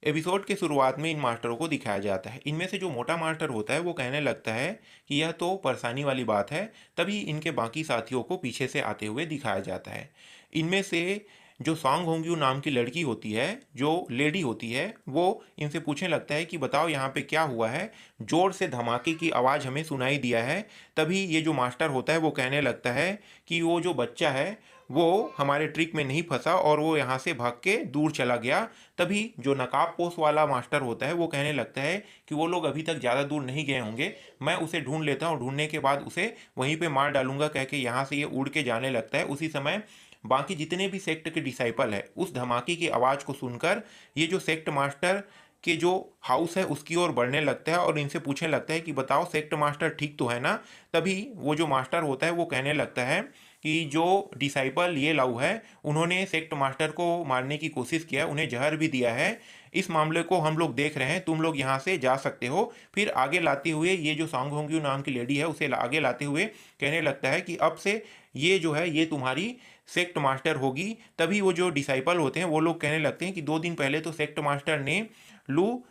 Episode के शुरुआत में इन मास्टरों को दिखाया जाता है। इनमें से जो मोटा मास्टर होता है वो कहने लगता है कि यह तो परेशानी वाली बात है। तभी इनके बाकी साथियों को पीछे से आते हुए दिखाया जाता है। इनमें से जो सॉन्ग होंग्यू नाम की लड़की होती है, जो लेडी होती है, वो इनसे पूछने लगता है कि बताओ यहाँ पे क्या हुआ है। जोर से धमाके की आवाज़ हमें सुनाई दिया है। तभी ये जो मास्टर होता है वो कहने लगता है कि वो जो बच्चा है वो हमारे ट्रिक में नहीं फंसा और वो यहाँ से भाग के दूर चला गया। तभी जो नकाब पोश वाला मास्टर होता है वो कहने लगता है कि वो लोग अभी तक ज़्यादा दूर नहीं गए होंगे, मैं उसे ढूंढ लेता हूँ, ढूंढने के बाद उसे वहीं पे मार डालूंगा कह के यहाँ से ये उड़ के जाने लगता है। उसी समय बाकी जितने भी सेक्ट के डिसाइपल है उस धमाके की आवाज़ को सुनकर ये जो सेक्ट मास्टर के जो हाउस है उसकी ओर बढ़ने लगता है और इनसे पूछने लगता है कि बताओ सेक्ट मास्टर ठीक तो है ना। तभी वो जो मास्टर होता है वो कहने लगता है कि जो डिसाइपल ये लाऊ है उन्होंने सेक्ट मास्टर को मारने की कोशिश किया, उन्हें जहर भी दिया है। इस मामले को हम लोग देख रहे हैं, तुम लोग यहाँ से जा सकते हो। फिर आगे लाते हुए ये जो सांग होंग्यू नाम की लेडी है उसे आगे लाते हुए कहने लगता है कि अब से ये जो है ये तुम्हारी सेक्ट मास्टर होगी। तभी वो जो डिसाइपल होते हैं वो लोग कहने लगते हैं कि 2 दिन पहले तो सेक्ट मास्टर ने लू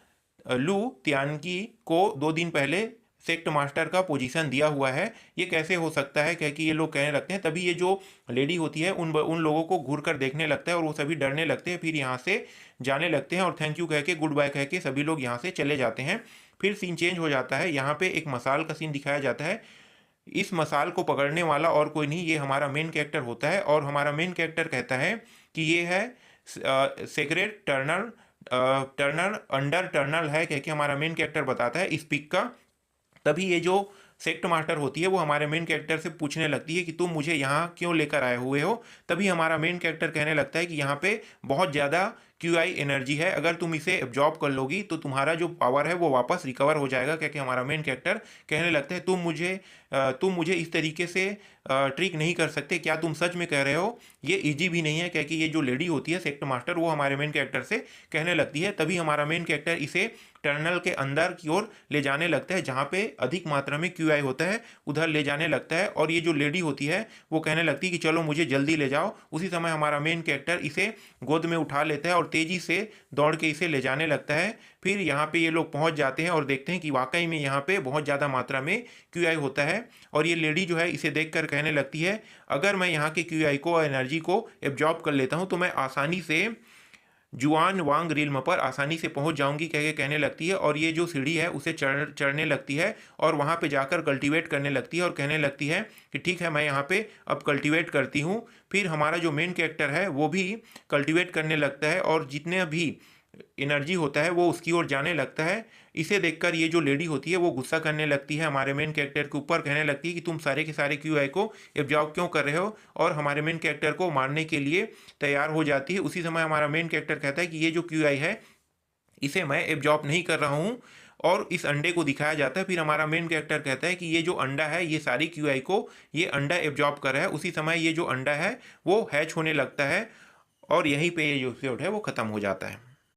लू तियानकी को 2 दिन पहले सेक्ट मास्टर का पोजीशन दिया हुआ है, ये कैसे हो सकता है कह के ये लोग कहने लगते हैं। तभी ये जो लेडी होती है उन लोगों को घूर कर देखने लगता है और वो सभी डरने लगते हैं। फिर यहाँ से जाने लगते हैं और थैंक यू कह के, गुड बाय कह के सभी लोग यहाँ से चले जाते हैं। फिर सीन चेंज हो जाता है, यहाँ पे एक मसाल का सीन दिखाया जाता है। इस मसाल को पकड़ने वाला और कोई नहीं, ये हमारा मेन कैरेक्टर होता है और हमारा मेन कैरेक्टर कहता है कि ये है सेक्रेट टर्नर टर्नर अंडर टर्नल है कह के हमारा मेन कैरेक्टर बताता है इस पिक का। तभी ये जो सेक्ट मास्टर होती है वो हमारे मेन कैरेक्टर से पूछने लगती है कि तुम मुझे यहाँ क्यों लेकर आए हुए हो। तभी हमारा मेन कैरेक्टर कहने लगता है कि यहाँ पे बहुत ज़्यादा क्यूआई एनर्जी है, अगर तुम इसे एब्जॉर्ब कर लोगी तो तुम्हारा जो पावर है वो वापस रिकवर हो जाएगा। क्योंकि हमारा मेन कैरेक्टर कहने लगता है तुम मुझे इस तरीके से ट्रिक नहीं कर सकते, क्या तुम सच में कह रहे हो? ये इजी भी नहीं है। क्योंकि ये जो लेडी होती है सेक्ट मास्टर वो हमारे मेन कैरेक्टर से कहने लगती है। तभी हमारा मेन कैरेक्टर इसे टनल के अंदर की ओर ले जाने लगता है जहाँ पे अधिक मात्रा में क्यूआई होता है, उधर ले जाने लगता है। और ये जो लेडी होती है वो कहने लगती है कि चलो मुझे जल्दी ले जाओ। उसी समय हमारा मेन कैरेक्टर इसे गोद में उठा लेता है और तेजी से दौड़ के इसे ले जाने लगता है। फिर यहाँ पे ये लोग पहुँच जाते हैं और देखते हैं कि वाकई में यहाँ पे बहुत ज़्यादा मात्रा में क्यूआई होता है। और ये लेडी जो है इसे देखकर कहने लगती है अगर मैं यहाँ के क्यूआई को, एनर्जी को एब्जॉर्ब कर लेता हूँ तो मैं आसानी से जुआन वांग रिल्म पर आसानी से पहुंच जाऊंगी कह के कहने लगती है। और ये जो सीढ़ी है उसे चढ़ने लगती है और वहां पे जाकर कल्टीवेट करने लगती है और कहने लगती है कि ठीक है मैं यहाँ पे अब कल्टीवेट करती हूँ। फिर हमारा जो मेन कैरेक्टर है वो भी कल्टीवेट करने लगता है और जितने भी एनर्जी होता है वो उसकी ओर जाने लगता है। इसे देखकर ये जो लेडी होती है वो गुस्सा करने लगती है हमारे मेन कैरेक्टर के ऊपर, कहने लगती है कि तुम सारे के सारे क्यूआई को एब्जॉर्ब क्यों कर रहे हो, और हमारे मेन कैरेक्टर को मारने के लिए तैयार हो जाती है। उसी समय हमारा मेन कैरेक्टर कहता है कि ये जो क्यूआई है इसे मैं एब्जॉर्ब नहीं कर रहा हूँ, और इस अंडे को दिखाया जाता है। फिर हमारा मेन कैरेक्टर कहता है कि ये जो अंडा है ये सारी क्यूआई को ये अंडा एब्जॉर्ब कर रहा है। उसी समय ये जो अंडा है वो हैच होने लगता है और यहीं पे ये जो एपिसोड है वो खत्म हो जाता है।